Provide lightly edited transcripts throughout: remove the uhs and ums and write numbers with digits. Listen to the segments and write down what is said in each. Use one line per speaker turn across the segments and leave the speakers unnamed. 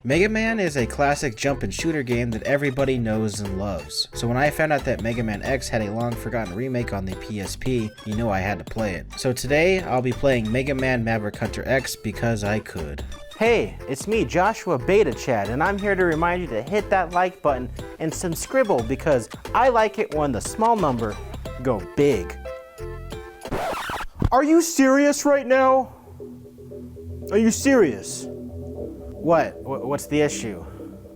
Megaman is a classic jump and shooter game that everybody knows and loves. So when I found out that Mega Man X had a long forgotten remake on the PSP, you know I had to play it. So today I'll be playing Mega Man Maverick Hunter X because I could.
Hey, it's me, Joshua Beta Chad, and I'm here to remind you to hit that like button and some scribble because I like it when the small number go big. Are you serious right now? Are you serious? What? What's the issue?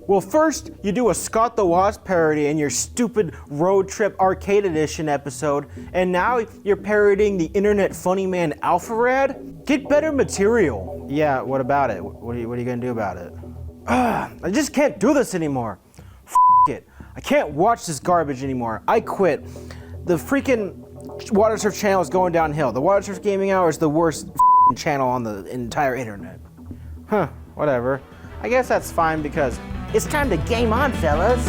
Well, first, you do a Scott the Wasp parody in your stupid Road Trip Arcade Edition episode, and now you're parodying the internet funny man Alpharad? Get better material. Yeah, what about it? What are you gonna do about it? I just can't do this anymore. F it. I can't watch this garbage anymore. I quit. The freaking Watersurf channel is going downhill. The Watersurf Gaming Hour is the worst channel on the entire internet. Huh. Whatever. I guess that's fine because it's time to game on, fellas.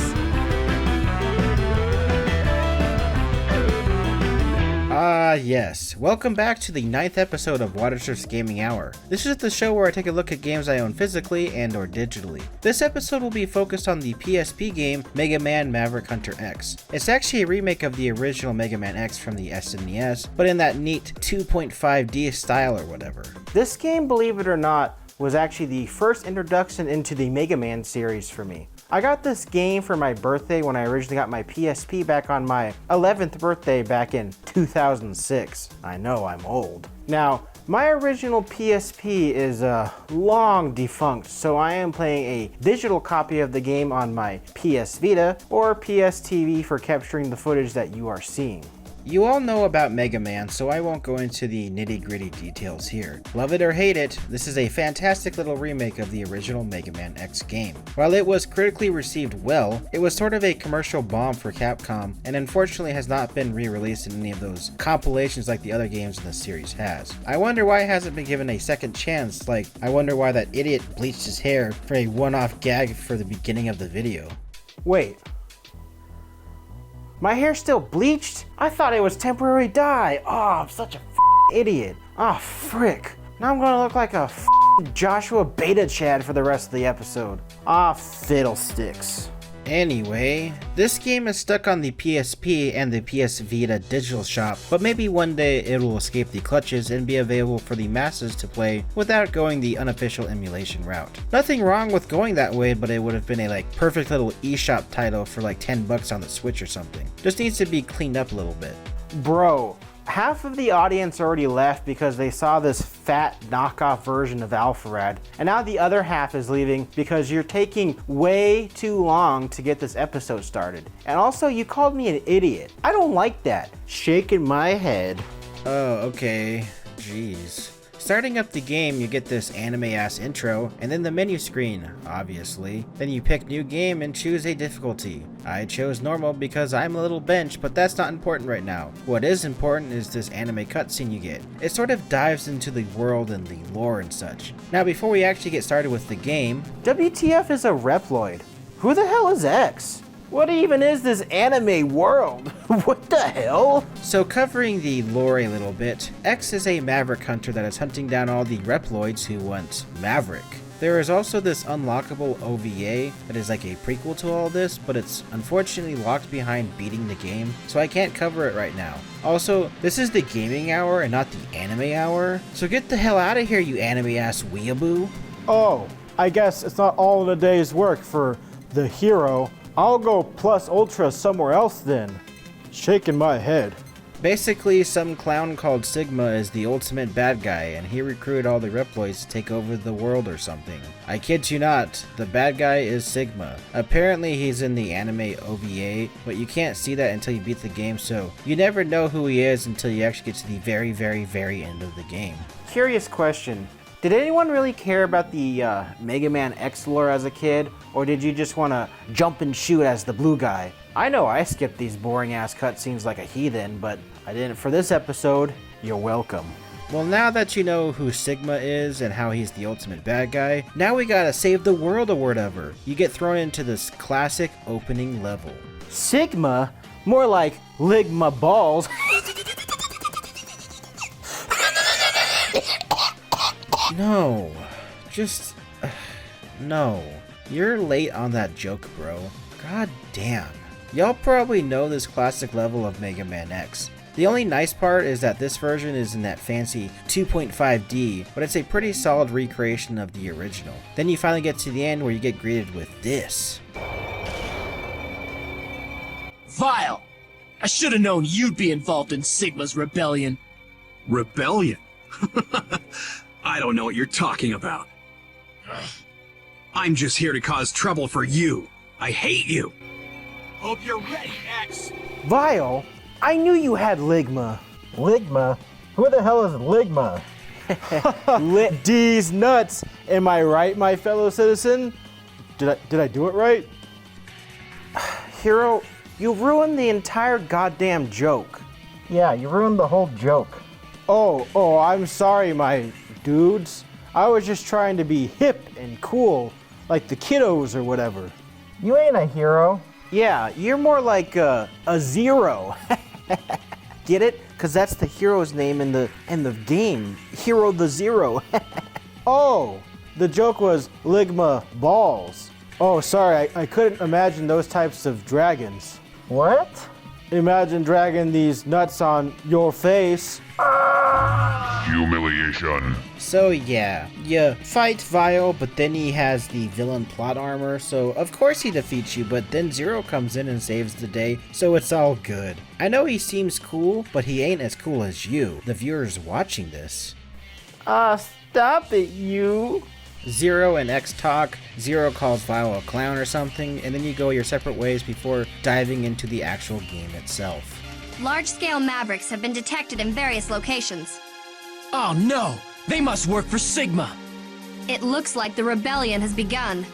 Yes. Welcome back to the 9th episode of Watersurf's Gaming Hour. This is the show where I take a look at games I own physically and or digitally. This episode will be focused on the PSP game Mega Man Maverick Hunter X. It's actually a remake of the original Mega Man X from the SNES, but in that neat 2.5D style or whatever.
This game, believe it or not, was actually the first introduction into the Mega Man series for me. I got this game for my birthday when I originally got my PSP back on my 11th birthday back in 2006. I know, I'm old. Now, my original PSP is long defunct, so I am playing a digital copy of the game on my PS Vita or PS TV for capturing the footage that you are seeing.
You all know about Mega Man, so I won't go into the nitty-gritty details here. Love it or hate it, this is a fantastic little remake of the original Mega Man X game. While it was critically received well, it was sort of a commercial bomb for Capcom, and unfortunately has not been re-released in any of those compilations like the other games in the series has. I wonder why it hasn't been given a second chance, like I wonder why that idiot bleached his hair for a one-off gag for the beginning of the video.
Wait. My hair's still bleached? I thought it was temporary dye. Oh, I'm such a idiot. Oh, frick. Now I'm gonna look like a Joshua Beta Chad for the rest of the episode. Ah, fiddlesticks.
Anyway, this game is stuck on the PSP and the PS Vita digital shop, but maybe one day it will escape the clutches and be available for the masses to play without going the unofficial emulation route. Nothing wrong with going that way, but it would have been a perfect little eShop title for like $10 on the Switch or something. Just needs to be cleaned up a little bit.
Bro, half of the audience already left because they saw this fat knockoff version of Alpharad, and now the other half is leaving because you're taking way too long to get this episode started. And also, you called me an idiot. I don't like that. Shaking my head.
Oh, okay. Jeez. Starting up the game, you get this anime-ass intro, and then the menu screen, obviously. Then you pick new game and choose a difficulty. I chose normal because I'm a little bench, but that's not important right now. What is important is this anime cutscene you get. It sort of dives into the world and the lore and such. Now before we actually get started with the game...
WTF is a Reploid? Who the hell is X? What even is this anime world? What the hell?
So covering the lore a little bit, X is a Maverick hunter that is hunting down all the Reploids who want Maverick. There is also this unlockable OVA that is like a prequel to all this, but it's unfortunately locked behind beating the game, so I can't cover it right now. Also, this is the gaming hour and not the anime hour, so get the hell out of here, you anime-ass weeaboo.
Oh, I guess it's not all in a day's work for the hero. I'll go plus ultra somewhere else then. Shaking my head.
Basically, some clown called Sigma is the ultimate bad guy, and he recruited all the Reploids to take over the world or something. I kid you not, the bad guy is Sigma. Apparently he's in the anime OVA, but you can't see that until you beat the game, so you never know who he is until you actually get to the very, very, very end of the game.
Curious question. Did anyone really care about the Mega Man X lore as a kid, or did you just want to jump and shoot as the blue guy? I know I skipped these boring ass cutscenes like a heathen, but I didn't for this episode. You're welcome.
Well, now that you know who Sigma is and how he's the ultimate bad guy, now we gotta save the world or whatever. You get thrown into this classic opening level.
Sigma? More like Ligma balls.
No. Just... no. You're late on that joke, bro. God damn. Y'all probably know this classic level of Mega Man X. The only nice part is that this version is in that fancy 2.5D, but it's a pretty solid recreation of the original. Then you finally get to the end where you get greeted with this.
Vile! I should have known you'd be involved in Sigma's rebellion.
Rebellion? I don't know what you're talking about. I'm just here to cause trouble for you. I hate you.
Hope you're ready, X!
Vile? I knew you had Ligma.
Ligma? Who the hell is Ligma?
D's nuts. Am I right, my fellow citizen? Did I do it right? Hero, you ruined the entire goddamn joke.
Yeah, you ruined the whole joke.
Oh, I'm sorry, my dudes. I was just trying to be hip and cool, like the kiddos or whatever.
You ain't a hero.
Yeah, you're more like a zero. Get it? Because that's the hero's name in the game. Hero the Zero. Oh, the joke was Ligma balls. Oh, sorry, I couldn't imagine those types of dragons.
What?
Imagine dragging these nuts on your face.
Humiliation.
So yeah, you fight Vile, but then he has the villain plot armor, so of course he defeats you, but then Zero comes in and saves the day, so it's all good. I know he seems cool, but he ain't as cool as you, the viewers watching this.
Stop it, you.
Zero and X talk, Zero calls Vile a clown or something, and then you go your separate ways before diving into the actual game itself.
Large-scale Mavericks have been detected in various locations.
Oh no! They must work for Sigma!
It looks like the rebellion has begun.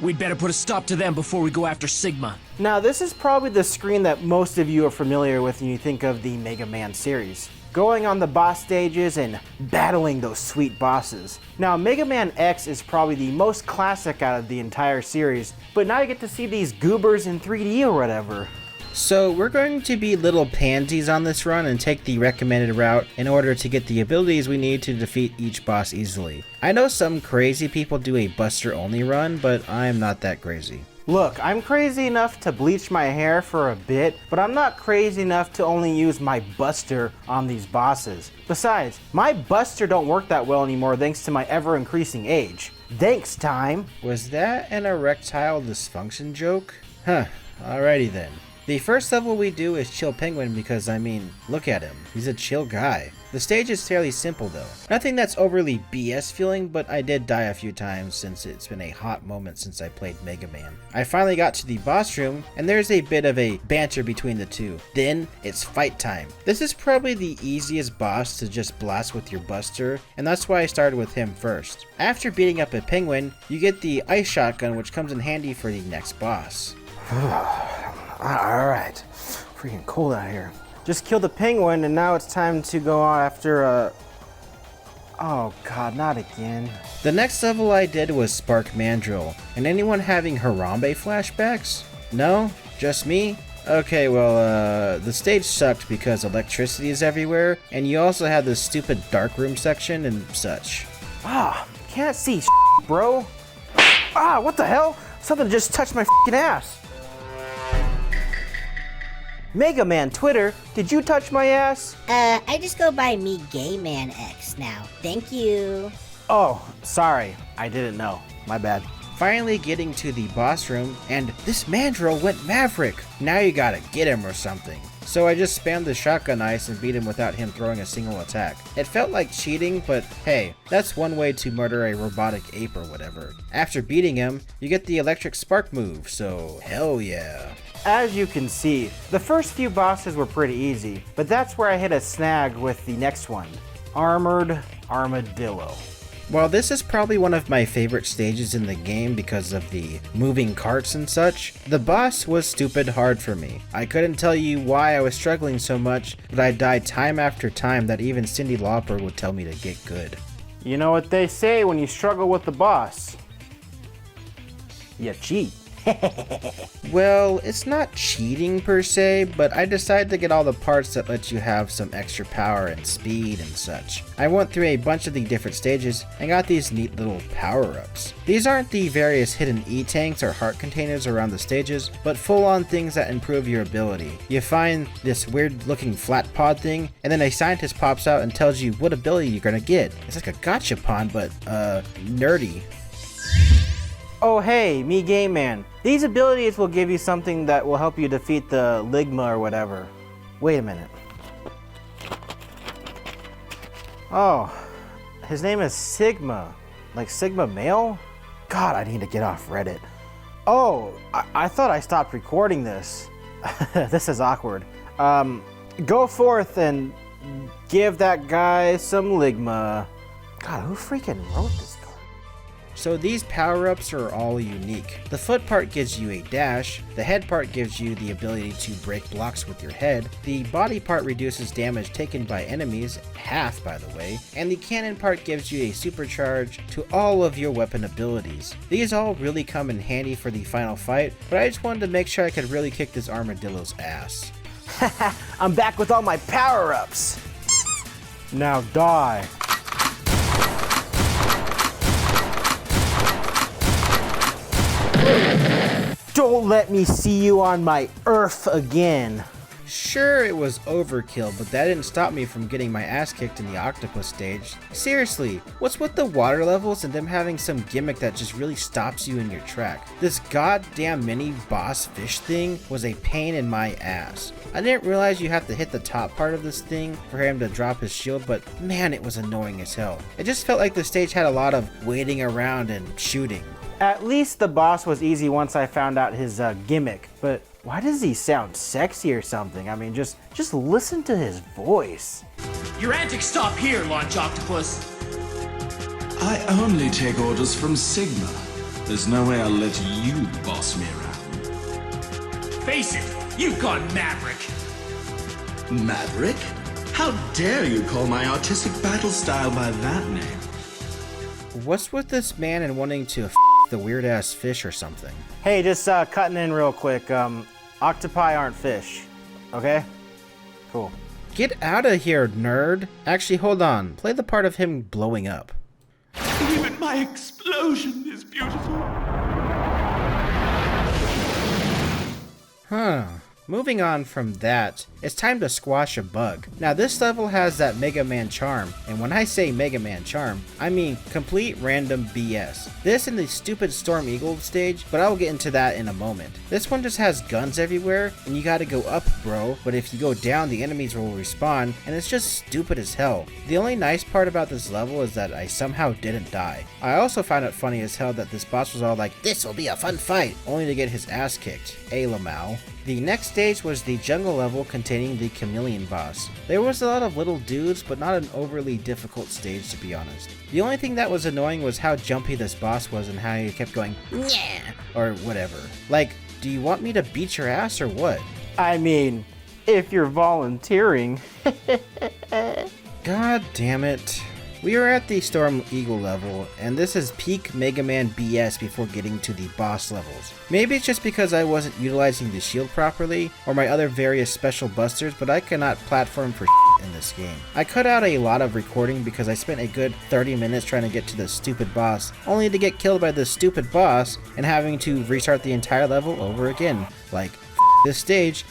We'd better put a stop to them before we go after Sigma.
Now, this is probably the screen that most of you are familiar with when you think of the Mega Man series. Going on the boss stages and battling those sweet bosses. Now, Mega Man X is probably the most classic out of the entire series, but now you get to see these goobers in 3D or whatever.
So we're going to be little pansies on this run and take the recommended route in order to get the abilities we need to defeat each boss easily. I know some crazy people do a buster only run, but I'm not that crazy.
Look, I'm crazy enough to bleach my hair for a bit, but I'm not crazy enough to only use my buster on these bosses. Besides, my buster don't work that well anymore thanks to my ever-increasing age. Thanks, time.
Was that an erectile dysfunction joke? Huh, alrighty then. The first level we do is Chill Penguin because, I mean, look at him. He's a chill guy. The stage is fairly simple though. Nothing that's overly BS feeling, but I did die a few times since it's been a hot moment since I played Mega Man. I finally got to the boss room, and there's a bit of a banter between the two. Then, it's fight time. This is probably the easiest boss to just blast with your buster, and that's why I started with him first. After beating up a penguin, you get the ice shotgun, which comes in handy for the next boss.
Alright, freaking cold out here. Just killed the penguin and now it's time to go on after oh god, not again.
The next level I did was Spark Mandrill, and anyone having Harambe flashbacks? No? Just me? Okay, well, the stage sucked because electricity is everywhere, and you also have this stupid darkroom section and such.
Can't see bro. What the hell? Something just touched my ass. Mega Man Twitter, did you touch my ass?
I just go by me Gay Man X now. Thank you.
Oh, sorry. I didn't know. My bad.
Finally getting to the boss room, and this mandrill went Maverick. Now you gotta get him or something. So I just spammed the shotgun ice and beat him without him throwing a single attack. It felt like cheating, but hey, that's one way to murder a robotic ape or whatever. After beating him, you get the electric spark move, so hell yeah.
As you can see, the first few bosses were pretty easy, but that's where I hit a snag with the next one, Armored Armadillo.
While this is probably one of my favorite stages in the game because of the moving carts and such, the boss was stupid hard for me. I couldn't tell you why I was struggling so much, but I died time after time that even Cyndi Lauper would tell me to get good.
You know what they say when you struggle with the boss? You cheat.
Well, it's not cheating per se, but I decided to get all the parts that let you have some extra power and speed and such. I went through a bunch of the different stages and got these neat little power-ups. These aren't the various hidden E-tanks or heart containers around the stages, but full-on things that improve your ability. You find this weird-looking flat pod thing, and then a scientist pops out and tells you what ability you're gonna get. It's like a gachapon, but, nerdy.
Oh hey, me Game Man. These abilities will give you something that will help you defeat the Ligma or whatever. Wait a minute. Oh, his name is Sigma. Like Sigma male? God, I need to get off Reddit. Oh, I thought I stopped recording this. This is awkward. Go forth and give that guy some Ligma. God, who freaking wrote this?
So these power-ups are all unique. The foot part gives you a dash, the head part gives you the ability to break blocks with your head, the body part reduces damage taken by enemies, half by the way, and the cannon part gives you a supercharge to all of your weapon abilities. These all really come in handy for the final fight, but I just wanted to make sure I could really kick this armadillo's ass.
I'm back with all my power-ups. Now die. Don't let me see you on my Earth again.
Sure, it was overkill, but that didn't stop me from getting my ass kicked in the octopus stage. Seriously, what's with the water levels and them having some gimmick that just really stops you in your track? This goddamn mini boss fish thing was a pain in my ass. I didn't realize you have to hit the top part of this thing for him to drop his shield, but man, it was annoying as hell. It just felt like the stage had a lot of waiting around and shooting.
At least the boss was easy once I found out his gimmick, but why does he sound sexy or something? I mean, just listen to his voice.
Your antics stop here, Launch Octopus.
I only take orders from Sigma. There's no way I'll let you boss me around.
Face it, you've gone Maverick.
Maverick? How dare you call my artistic battle style by that name?
What's with this man and wanting to the weird ass fish or something?
Hey, just cutting in real quick. Octopi aren't fish, okay? Cool.
Get out of here, nerd. Actually, hold on. Play the part of him blowing up.
Even my explosion is beautiful.
Huh. Moving on from that, it's time to squash a bug. Now this level has that Megaman charm, and when I say Megaman charm, I mean complete random BS. This and the stupid Storm Eagle stage, but I'll get into that in a moment. This one just has guns everywhere, and you gotta go up, bro, but if you go down, the enemies will respawn, and it's just stupid as hell. The only nice part about this level is that I somehow didn't die. I also found it funny as hell that this boss was all like, "This will be a fun fight," only to get his ass kicked. Lamau. The next stage was the jungle level containing the chameleon boss. There was a lot of little dudes, but not an overly difficult stage to be honest. The only thing that was annoying was how jumpy this boss was and how he kept going, "Yeah," or whatever. Like, do you want me to beat your ass or what?
I mean, if you're volunteering.
God damn it. We are at the Storm Eagle level, and this is peak Mega Man BS before getting to the boss levels. Maybe it's just because I wasn't utilizing the shield properly, or my other various special busters, but I cannot platform for in this game. I cut out a lot of recording because I spent a good 30 minutes trying to get to this stupid boss, only to get killed by this stupid boss, and having to restart the entire level over again. Like, this stage,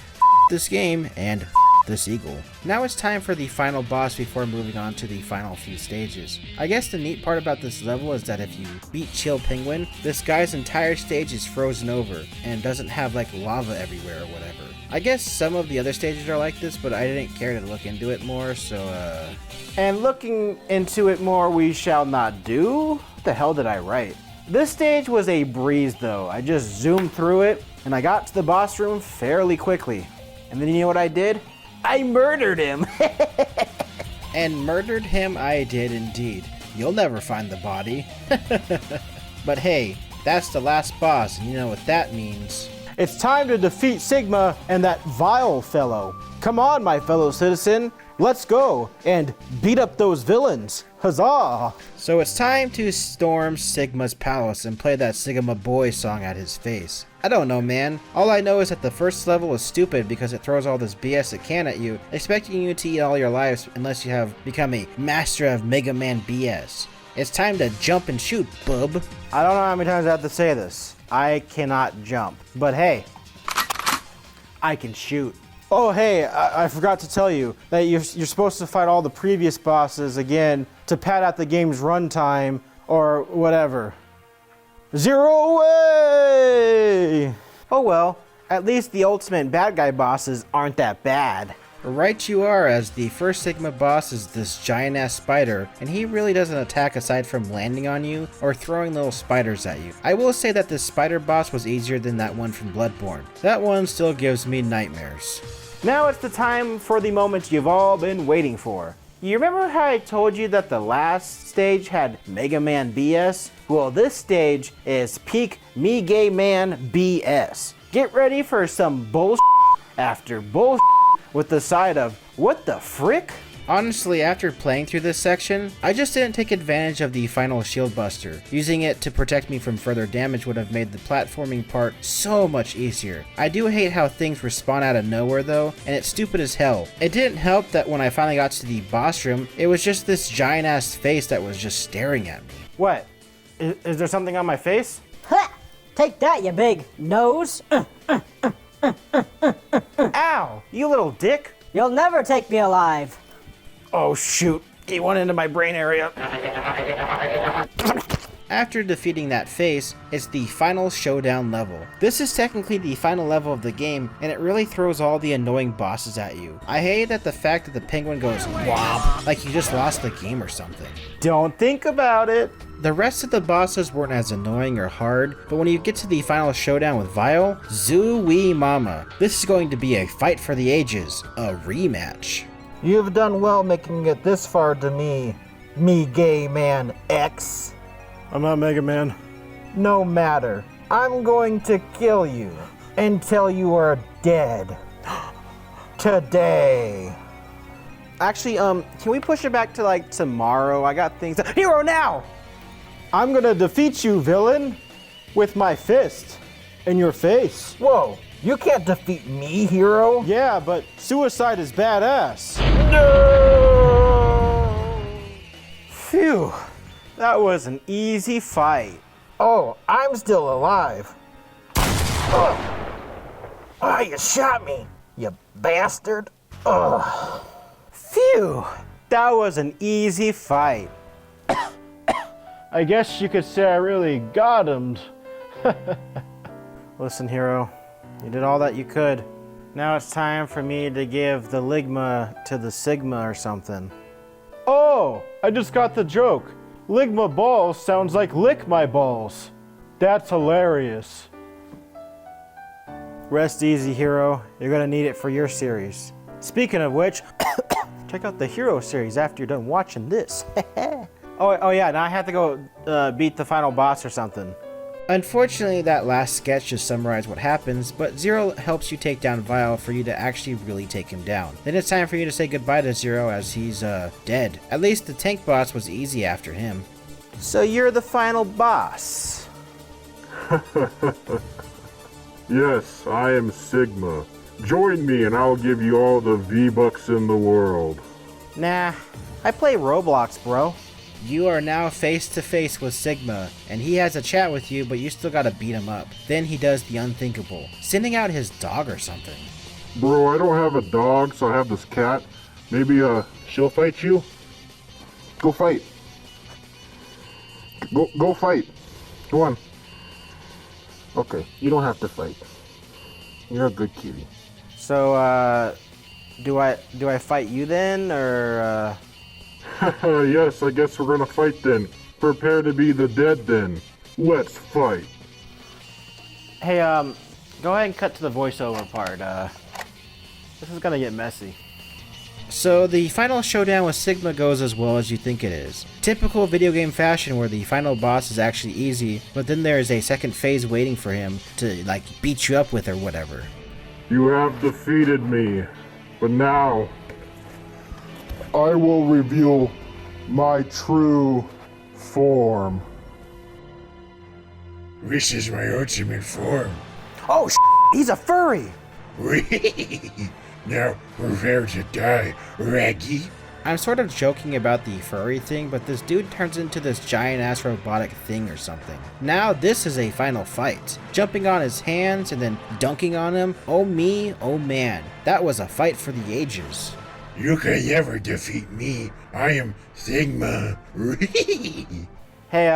this game, and this eagle. Now it's time for the final boss before moving on to the final few stages. I guess the neat part about this level is that if you beat Chill Penguin, this guy's entire stage is frozen over and doesn't have like lava everywhere or whatever. I guess some of the other stages are like this, but I didn't care to look into it more, so
And looking into it more we shall not do? What the hell did I write? This stage was a breeze though. I just zoomed through it and I got to the boss room fairly quickly. And then you know what I did? I murdered him!
And murdered him I did indeed. You'll never find the body. But hey, that's the last boss, and you know what that means.
It's time to defeat Sigma and that vile fellow. Come on, my fellow citizen. Let's go and beat up those villains. Huzzah!
So it's time to storm Sigma's palace and play that Sigma Boy song at his face. I don't know, man. All I know is that the first level is stupid because it throws all this BS it can at you, expecting you to eat all your lives unless you have become a master of Megaman BS. It's time to jump and shoot, bub.
I don't know how many times I have to say this. I cannot jump. But hey, I can shoot. Oh, hey, I forgot to tell you that you're supposed to fight all the previous bosses again to pad out the game's runtime or whatever. Zero away! Oh well, at least the ultimate bad guy bosses aren't that bad.
Right you are, as the first Sigma boss is this giant-ass spider, and he really doesn't attack aside from landing on you or throwing little spiders at you. I will say that this spider boss was easier than that one from Bloodborne. That one still gives me nightmares.
Now it's the time for the moment you've all been waiting for. You remember how I told you that the last stage had Mega Man BS? Well, this stage is peak Me Gay Man BS. Get ready for some bullshit after bullshit with the side of what the frick?
Honestly, after playing through this section, I just didn't take advantage of the final shield buster. Using it to protect me from further damage would have made the platforming part so much easier. I do hate how things respawn out of nowhere though, and it's stupid as hell. It didn't help that when I finally got to the boss room, it was just this giant ass face that was just staring at me.
What? Is there something on my face?
Ha! Take that, you big nose!
Ow! You little dick!
You'll never take me alive.
Oh shoot, he went into my brain area.
After defeating that face, it's the Final Showdown level. This is technically the final level of the game, and it really throws all the annoying bosses at you. I hate that the fact that the penguin goes womp, like you just lost the game or something.
Don't think about it.
The rest of the bosses weren't as annoying or hard, but when you get to the Final Showdown with Vile, Zoo-wee mama. This is going to be a fight for the ages, a rematch.
You've done well making it this far to me, Me Gay Man X.
I'm not Mega Man.
No matter. I'm going to kill you until you are dead. Today.
Actually, can we push it back to like tomorrow? I got things. Hero now! I'm gonna defeat you, villain, with my fist in your face.
Whoa, you can't defeat me, hero.
Yeah, but suicide is badass.
No!
Phew, that was an easy fight.
Oh, I'm still alive. Oh, you shot me, you bastard. Oh.
Phew, that was an easy fight. I guess you could say I really got him. Listen, hero, you did all that you could. Now it's time for me to give the Ligma to the Sigma or something. Oh, I just got the joke. Ligma balls sounds like lick my balls. That's hilarious. Rest easy, hero. You're gonna need it for your series. Speaking of which, check out the hero series after you're done watching this. Oh yeah, now I have to go beat the final boss or something.
Unfortunately, that last sketch just summarized what happens, but Zero helps you take down Vile for you to actually really take him down. Then it's time for you to say goodbye to Zero as he's, dead. At least the tank boss was easy after him.
So you're the final boss.
Yes, I am Sigma. Join me and I'll give you all the V-Bucks in the world.
Nah, I play Roblox, bro.
You are now face to face with Sigma, and he has a chat with you, but you still gotta beat him up. Then he does the unthinkable, sending out his dog or something.
Bro, I don't have a dog, so I have this cat. Maybe, she'll fight you? Go fight. Go fight. Go on. Okay, you don't have to fight. You're a good kitty.
So, do I fight you then, or,
Yes, I guess we're gonna fight then. Prepare to be the dead then. Let's fight.
Hey, go ahead and cut to the voiceover part. This is gonna get messy.
So the final showdown with Sigma goes as well as you think it is. Typical video game fashion where the final boss is actually easy, but then there is a second phase waiting for him to like beat you up with or whatever.
You have defeated me, but now I will reveal my true form.
This is my ultimate form.
Oh, he's a furry!
Now, prepare to die, Raggy.
I'm sort of joking about the furry thing, but this dude turns into this giant ass robotic thing or something. Now this is a final fight. Jumping on his hands and then dunking on him. Oh me, oh man. That was a fight for the ages.
You can never defeat me. I am Sigma.
Hey,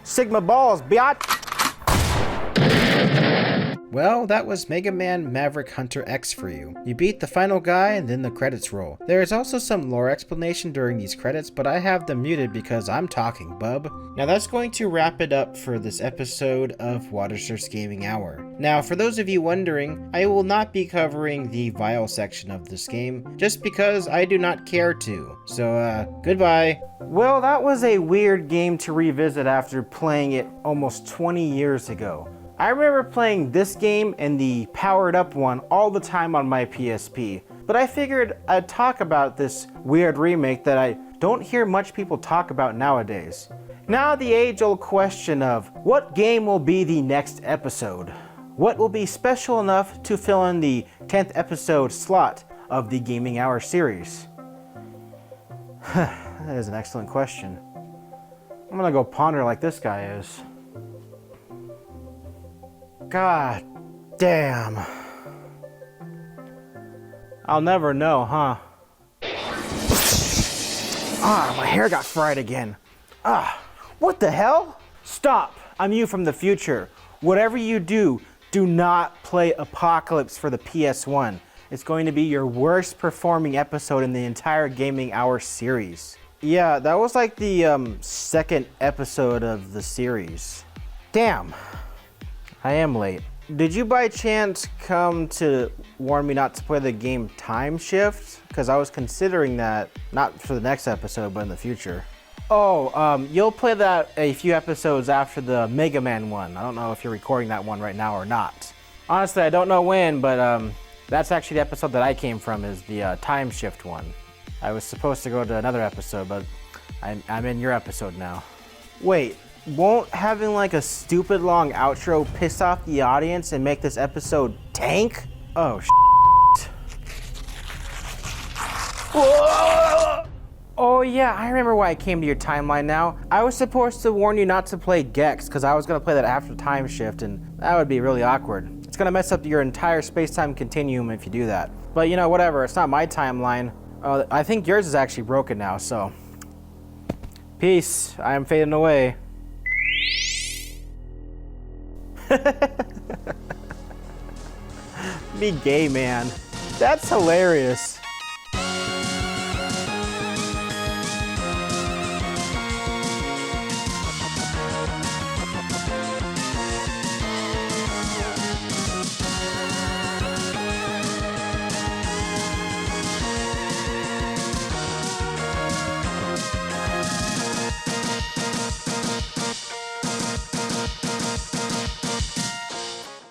Sigma balls, biatch!
Well, that was Mega Man Maverick Hunter X for you. You beat the final guy and then the credits roll. There is also some lore explanation during these credits, but I have them muted because I'm talking, bub. Now that's going to wrap it up for this episode of Watersurf's Gaming Hour. Now, for those of you wondering, I will not be covering the Vial section of this game, just because I do not care to. So, goodbye.
Well, that was a weird game to revisit after playing it almost 20 years ago. I remember playing this game and the powered up one all the time on my PSP, but I figured I'd talk about this weird remake that I don't hear much people talk about nowadays. Now the age-old question of what game will be the next episode? What will be special enough to fill in the 10th episode slot of the Gaming Hour series? That is an excellent question. I'm gonna go ponder like this guy is. God damn. I'll never know, huh? Ah, my hair got fried again. Ah, what the hell? Stop, I'm you from the future. Whatever you do, do not play Apocalypse for the PS1. It's going to be your worst performing episode in the entire Gaming Hour series. Yeah, that was like the second episode of the series. Damn. I am late. Did you by chance come to warn me not to play the game Time Shift? Because I was considering that, not for the next episode, but in the future. Oh, you'll play that a few episodes after the Megaman one. I don't know if you're recording that one right now or not. Honestly, I don't know when, but that's actually the episode that I came from, is the Time Shift one. I was supposed to go to another episode, but I'm in your episode now. Wait. Won't having like a stupid long outro piss off the audience and make this episode tank? Oh, Oh yeah, I remember why I came to your timeline now. I was supposed to warn you not to play Gex because I was going to play that after Time Shift, and that would be really awkward. It's going to mess up your entire space-time continuum if you do that. But you know, whatever, it's not my timeline. I think yours is actually broken now, so. Peace, I am fading away. Me gay, man. That's hilarious.